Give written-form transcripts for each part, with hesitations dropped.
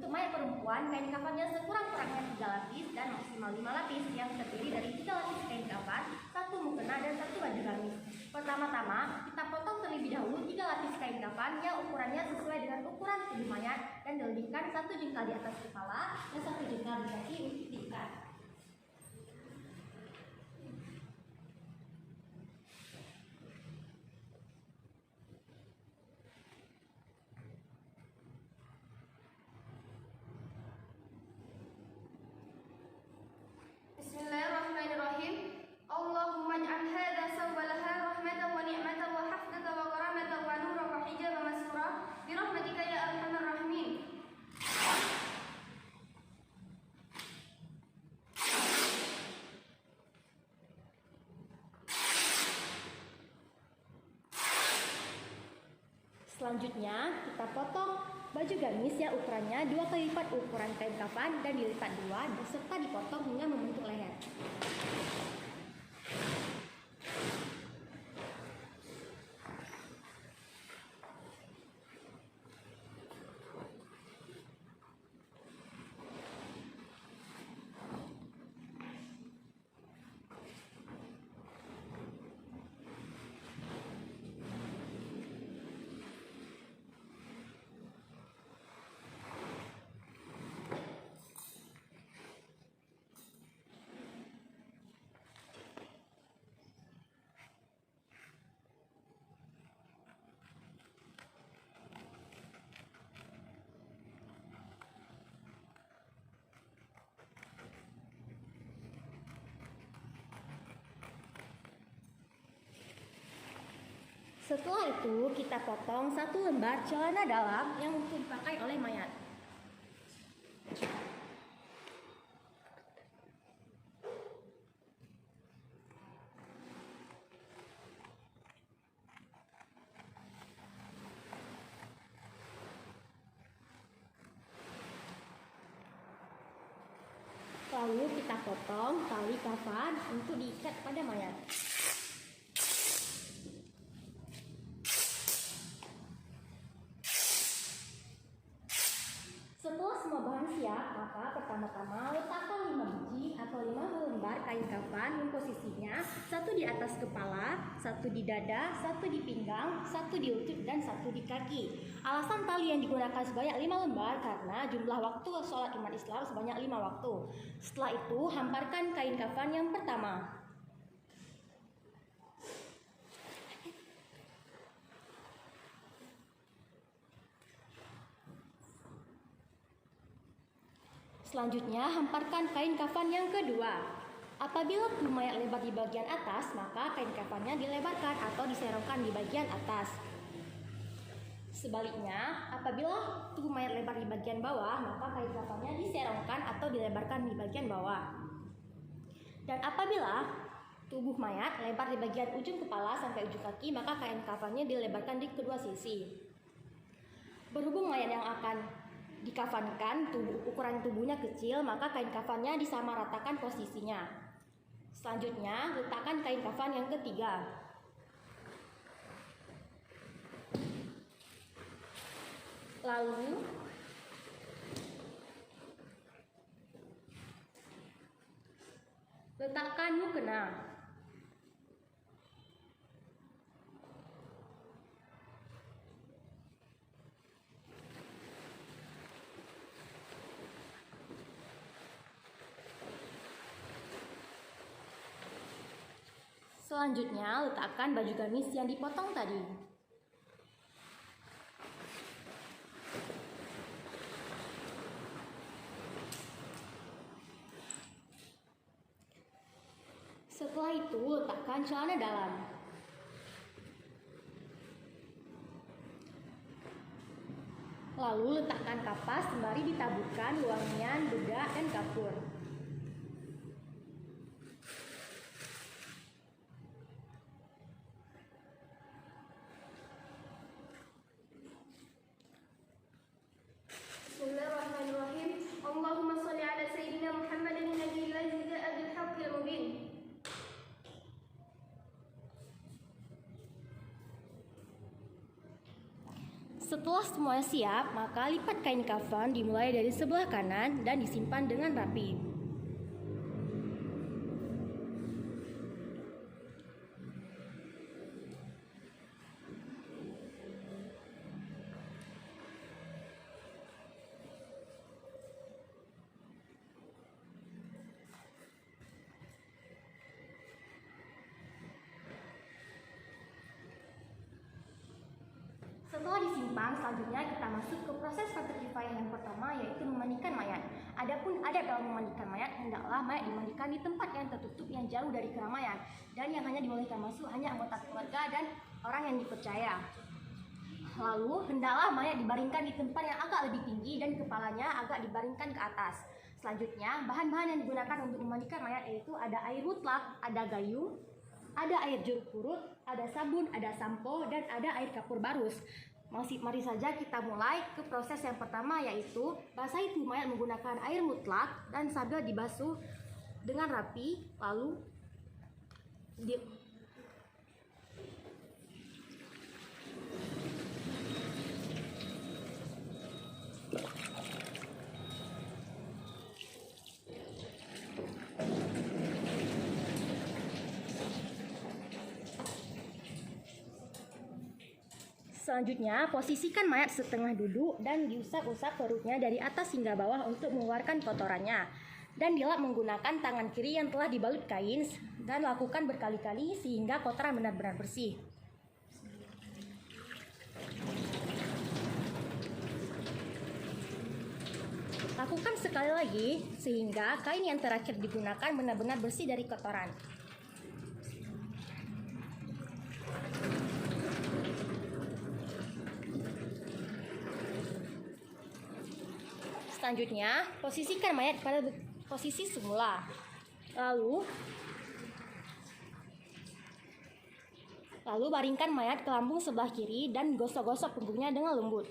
Untuk mayat perempuan, kain kafannya sekurang-kurangnya 3 lapis dan maksimal 5 lapis yang terdiri dari 3 lapis kain kafan, 1 mukena dan 1 baju gamis. Pertama-tama, kita potong terlebih dahulu 3 lapis kain kafan yang ukurannya sesuai dengan ukuran tubuh mayat dan dilebihkan 1 jengkal di atas kepala dan 1 jengkal di kaki untuk diikat. Bismillahirrahmanirrahim. Allahumma ij'al hadha sawwalaha rahmatan wa ni'matan wa hafdatan wa karamatan wa nuran wa hijaban mastura bi rahmatika ya arhamar rahimin. Selanjutnya, kita potong baju gamis yang ukurannya 2 kali lipat ukuran kain kafan dan dilipat 2 serta dipotong hingga membentuk leher. Setelah itu, kita potong 1 lembar celana dalam yang untuk dipakai oleh mayat. Lalu kita potong tali kafan untuk diikat pada mayat. Setelah semua bahan siap, maka pertama-tama letakkan 5 biji atau 5 lembar kain kafan yang posisinya 1 di atas kepala, 1 di dada, 1 di pinggang, 1 di lutut, dan 1 di kaki. Alasan tali yang digunakan sebanyak 5 lembar karena jumlah waktu sholat umat Islam sebanyak 5 waktu. Setelah itu, hamparkan kain kafan yang pertama. Selanjutnya, hamparkan kain kafan yang kedua. Apabila tubuh mayat lebar di bagian atas, maka kain kafannya dilebarkan atau diserongkan di bagian atas. Sebaliknya, apabila tubuh mayat lebar di bagian bawah, maka kain kafannya diserongkan atau dilebarkan di bagian bawah. Dan apabila tubuh mayat lebar di bagian ujung kepala sampai ujung kaki, maka kain kafannya dilebarkan di kedua sisi. Berhubung mayat yang akan dikafankan ukuran tubuhnya kecil, maka kain kafannya disamaratakan posisinya. Selanjutnya, letakkan kain kafan yang ketiga. Lalu letakkan mukena. Selanjutnya, letakkan baju gamis yang dipotong tadi. Setelah itu, letakkan celana dalam. Lalu letakkan kapas sembari ditaburkan wangian, bedak, dan kapur. Bismillahirrahmanirrahim. Allahumma shalli ala sayyidina Muhammadin nabiyil ladzi ja'a bil haqqil mubin. Setelah semuanya siap, maka lipat kain kafan dimulai dari sebelah kanan dan disimpan dengan rapi. Setelah disimpan, selanjutnya kita masuk ke proses fardu kifayah yang pertama, yaitu memandikan mayat. Adapun adab dalam memandikan mayat, hendaklah mayat dimandikan di tempat yang tertutup yang jauh dari keramaian, dan yang hanya dibolehkan masuk hanya anggota keluarga dan orang yang dipercaya. Lalu, hendaklah mayat dibaringkan di tempat yang agak lebih tinggi dan kepalanya agak dibaringkan ke atas. Selanjutnya, bahan-bahan yang digunakan untuk memandikan mayat yaitu ada air mutlak, ada gayung, ada air jeruk purut, ada sabun, ada sampo, dan ada air kapur barus. Mari saja kita mulai ke proses yang pertama, yaitu basahi tubuh mayat menggunakan air mutlak dan sambil dibasuh dengan rapi, lalu Selanjutnya, posisikan mayat setengah duduk dan diusap-usap perutnya dari atas hingga bawah untuk mengeluarkan kotorannya. Dan dilap menggunakan tangan kiri yang telah dibalut kain dan lakukan berkali-kali sehingga kotoran benar-benar bersih. Lakukan sekali lagi sehingga kain yang terakhir digunakan benar-benar bersih dari kotoran. Selanjutnya, posisikan mayat pada posisi semula. Lalu baringkan mayat ke lambung sebelah kiri dan gosok-gosok punggungnya dengan lembut.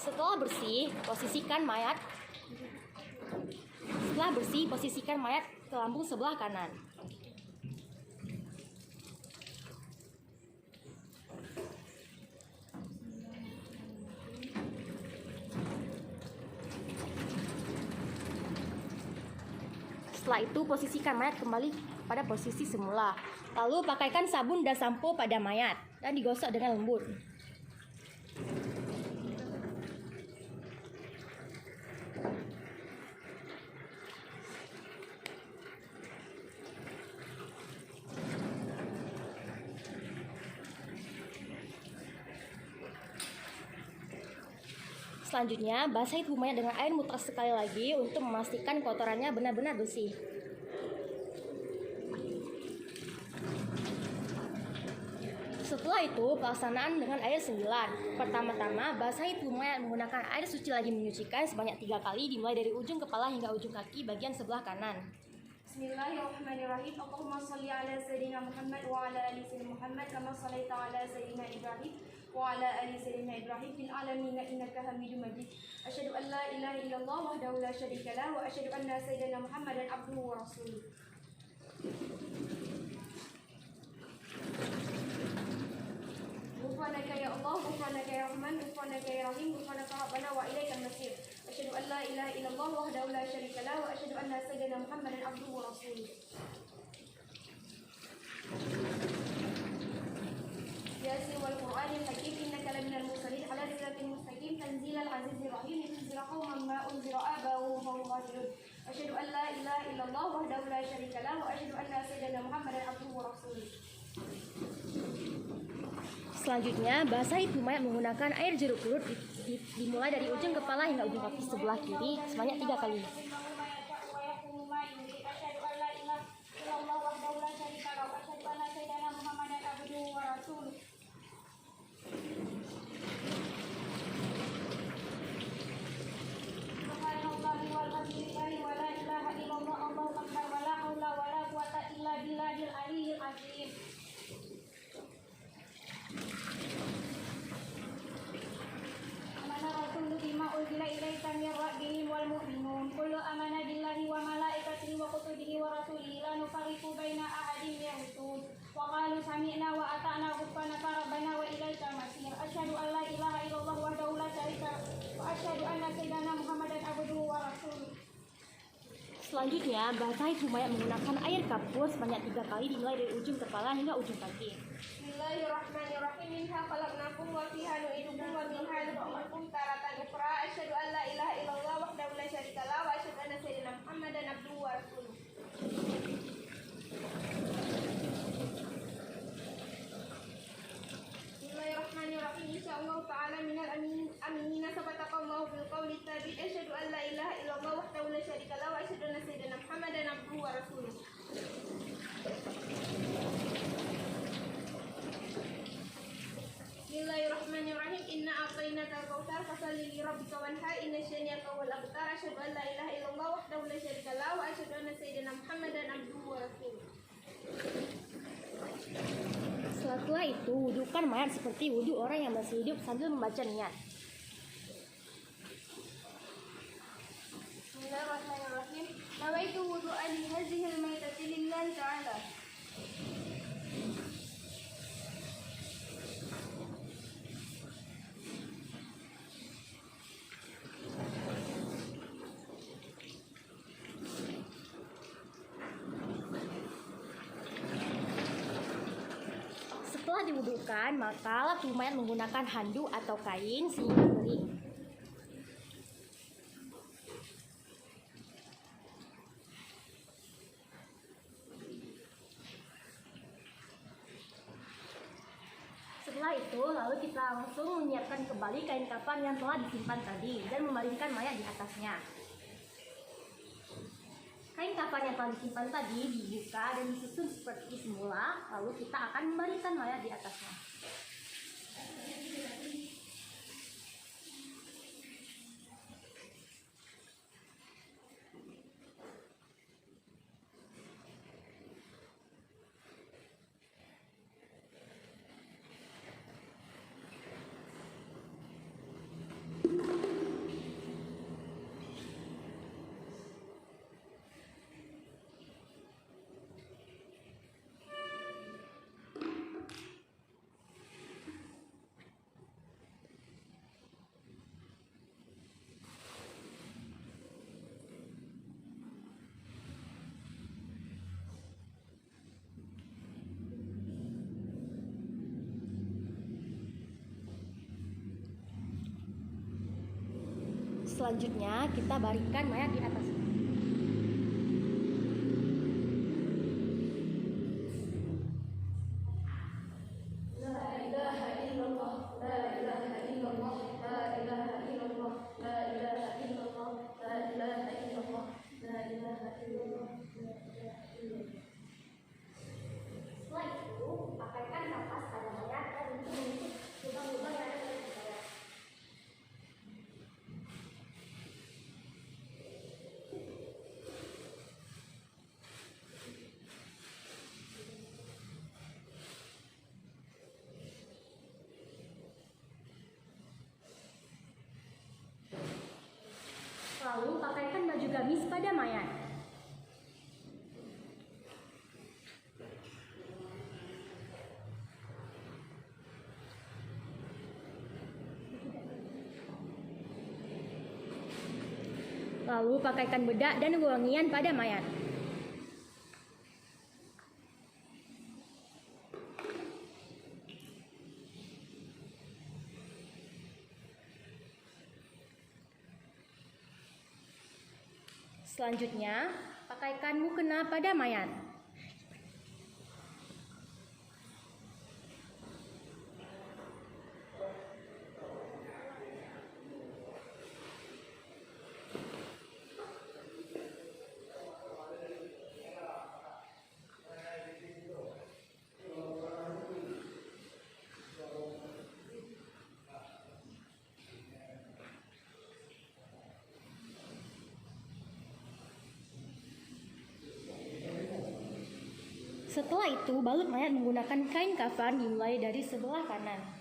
Setelah bersih, posisikan mayat ke lambung sebelah kanan. Setelah itu, posisikan mayat kembali pada posisi semula. Lalu pakaikan sabun dan sampo pada mayat dan digosok dengan lembut. Selanjutnya, basahi tubuh mayat dengan air mutlak sekali lagi untuk memastikan kotorannya benar-benar bersih. Setelah itu, pelaksanaan dengan air 9. Pertama-tama, basahi tubuh mayat menggunakan air suci lagi menyucikan sebanyak 3 kali dimulai dari ujung kepala hingga ujung kaki bagian sebelah kanan. Bismillahirrahmanirrahim. Allahumma salli ala Sayyidina Muhammad wa ala ali Sayyidina Muhammad kama sallaita ala Sayyidina Ibrahim wa ala ali Sayyidina Ibrahim fil alamin innaka Hamidum Majid. Asyhadu an la ilaha illallah wahdahu la syarika lah wa asyhadu anna Sayyidina Muhammadan abduhu wa rasuluh. Ghufranaka ya Allah, ghufranaka ya Rahman, ghufranaka ya Rahim, ghufranaka Rabbana wa ilaikal masir. Asyhadu an la ilaha illallah wahdahu la syarika lah wa asyhadu anna Sayyidina Muhammadan abduhu wa rasuluh. Yasin wal Qur'anil Hakim innaka laminal mursalin ala siratin mustaqim tanzilal azizir rahim tunzila qauman ma unzira abahum wa hum ghafilun. Asyhadu an la ilaha illallah wahdahu la syarika lah wa asyhadu anna Sayyidina Muhammadan abduhu wa rasuluh. Selanjutnya, basahi tubuh mayat menggunakan air jeruk purut dimulai dari ujung kepala hingga ujung kaki sebelah kiri sebanyak 3 kali. وقالوا سمعنا وأطعنا غفرانك ربنا وإليك المصير أشهد أن لا إله إلا الله وحده لا شريك له وأشهد أن سيدنا محمدا عبده ورسوله. Selanjutnya, basahi tubuh mayat menggunakan air kapur sebanyak 3 kali dimulai dari ujung kepala hingga ujung kaki. Bismillahirrahmanirrahim. Minha khalaqnakum wa fiha nu'idukum wa minha nukhrijukum taratan ukhra. Asyhadu an la ilaha illallah wahdahu la syarika lah wa asyhadu anna sayyidina Muhammadan abduhu wa rasuluh. Bismillahirrahmanirrahim. Insyaallah ta'ala minal aminina sabaqallahu bil qawli thabit. Asyhadu an la ilaha illallah wahdahu la syarika lah wa asyhadu anna sayyidina Muhammadan abduhu wa rasuluh. Bismillahirrahmanirrahim. Inna a'tainaka al-kautsar fashalli li rabbika wanhar inna syani'aka huwal abtar. Asyhadu an la ilaha illallah wahdahu la syarika lah wa asyhadu anna sayyidina Muhammadan abduhu wa rasuluh. Setelah itu, wudhukan mayat seperti wudhu orang yang masih hidup sambil membaca niat. Bismillahirrahmanirrahim. Nawaitu wudu'a li hadhihi al-maitati lillahi ta'ala. Setelah diwudhukan, maka lap tubuh mayat menggunakan handuk atau kain sehingga kering. Setelah itu, lalu kita langsung menyiapkan kembali kain kafan yang telah disimpan tadi dan membaringkan mayat di atasnya. Kain kafan yang telah disimpan tadi dibuka dan disusun seperti semula, lalu kita akan membaringkan mayat di atasnya. Selanjutnya kita baringkan mayat di atas. Setelah itu, pakaikan kapas pada mayat dan untuk menutup lubang-lubang yang ada pada mayat. Lalu pakaikan baju gamis pada mayat. Lalu pakaikan bedak dan wangian pada mayat. Selanjutnya, pakaikan mukena pada mayat. Setelah itu, balut mayat menggunakan kain kafan dimulai dari sebelah kanan.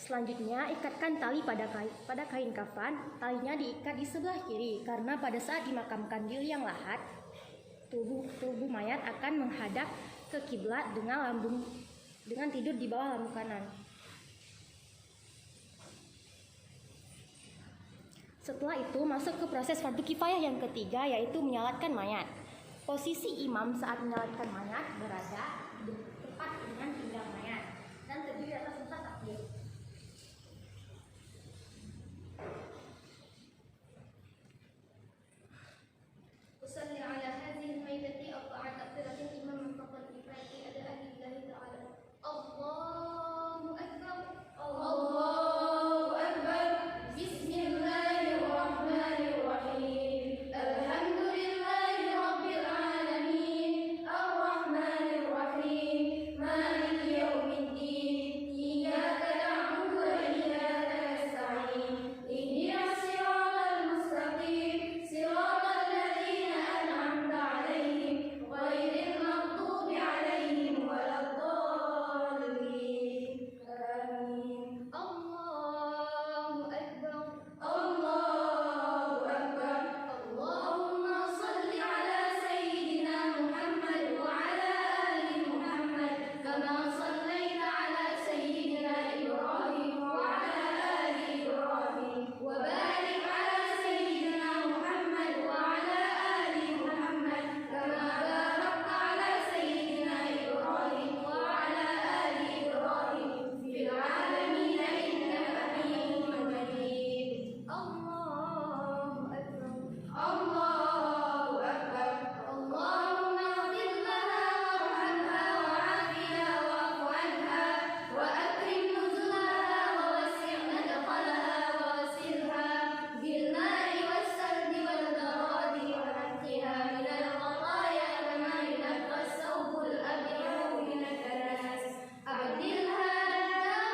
Selanjutnya, ikatkan tali pada kain kafan. Talinya diikat di sebelah kiri karena pada saat dimakamkan di liang lahat, tubuh mayat akan menghadap ke kiblat dengan tidur di bawah lambung kanan. Setelah itu masuk ke proses fardu kifayah yang ketiga, yaitu menyalatkan mayat. Posisi imam saat menyalatkan mayat berada tepat dengan pinggang mayat dan terdiri atas 4 takbir. أصلي على هذه الميتة أربع تكبيرات إماما فقط كفاية أداء لله تعالى. الله أكبر الله أكبر. بسم الله الرحمن الرحيم. الحمد لله رب العالمين الرحمن الرحيم مالك يوم الدين. إياك نعبد وإياك نستعين. اهدنا الصراط المستقيم صراط الذين أنعمت عليهم غير المغضوب عليهم ولا الضالين. آمين. الله أكبر الله أكبر. اللهم صل على سيدنا محمد وعلى آل محمد كما صليت على سيدنا إبراهيم وعلى آل إبراهيم وبارك على سيدنا محمد وعلى آل محمد كما باركت على سيدنا إبراهيم وعلى آل إبراهيم في العالمين إنك حميد مجيد. الله أكبر الله أكبر. اللهم اغفر لها وارحمها وعافها واعف عنها وأكرم نزلها ووسع مدخلها وغسلها بالماء والثلج والبراد ونقها من الخطايا كما ينقى الثوب الأبيض من الدنس. أبدلها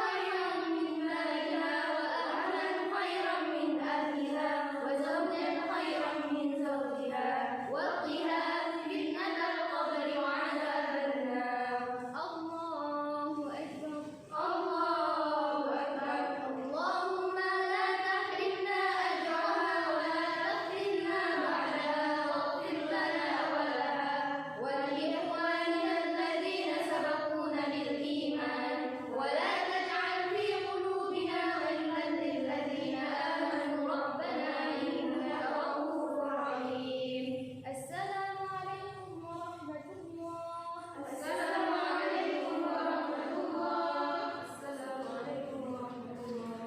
خيرا من مالها وأهلا خيرا من أهلها وزوجا خيرا من زوجها وقها فتنة القبر وعذاب النار. الله أكبر الله أكبر. اللهم لا تحرمنا أجرها ولا تفتنا بعدها واغفر لنا ولها ولإخواننا الذين سبقونا بالإيمان ولا تجعل في قلوبنا غلا للذين آمنوا ربنا إنك رؤوف رحيم. السلام عليكم ورحمة الله. السلام عليكم ورحمة الله. السلام عليكم ورحمة الله.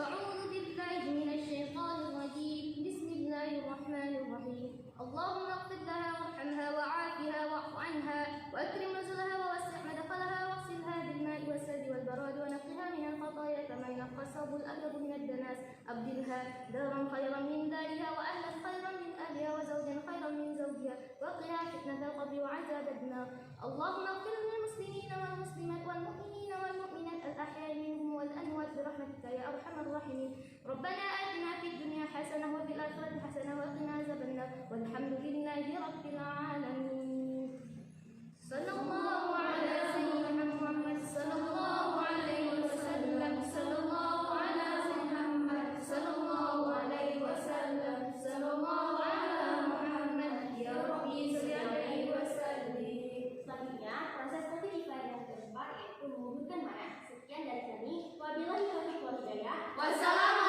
أعوذ بالله من الشيطان الرجيم. بسم الله الرحمن الرحيم. اللهم اغفر لها وارحمها وعافها واعف عنها وأكرم نزلها ووسع مدخلها واغسلها بالماء والثلج والبراد ونقها من الخطايا كما ينقى الثوب الأبيض من الدنس. أبدلها دارا خيرا من دارها وأهلا خيرا من أهلها وزوجا خيرا من زوجها وقها فتنة القبر وعذاب النار. اللهم اغفر للمسلمين والمسلمات والمؤمنين والمؤمنات الأحياء منهم والأموات برحمتك يا أرحم الراحمين. ربنا آتنا في الدنيا حسنة وفي الآخرة حسنة وقنا عذاب النار والحمد لله رب العالمين. صلى الله على سيدنا محمد صلى الله عليه وسلم. صلى الله على سيدنا محمد صلى الله عليه وسلم. صلى الله على محمد يا ربي صل عليه وسلم. Selanjutnya, proses fardu kifayah yang keempat yaitu menguburkan mayat. Sekian dari kami. Wabillahi taufiq wal hidayah. Wassalamu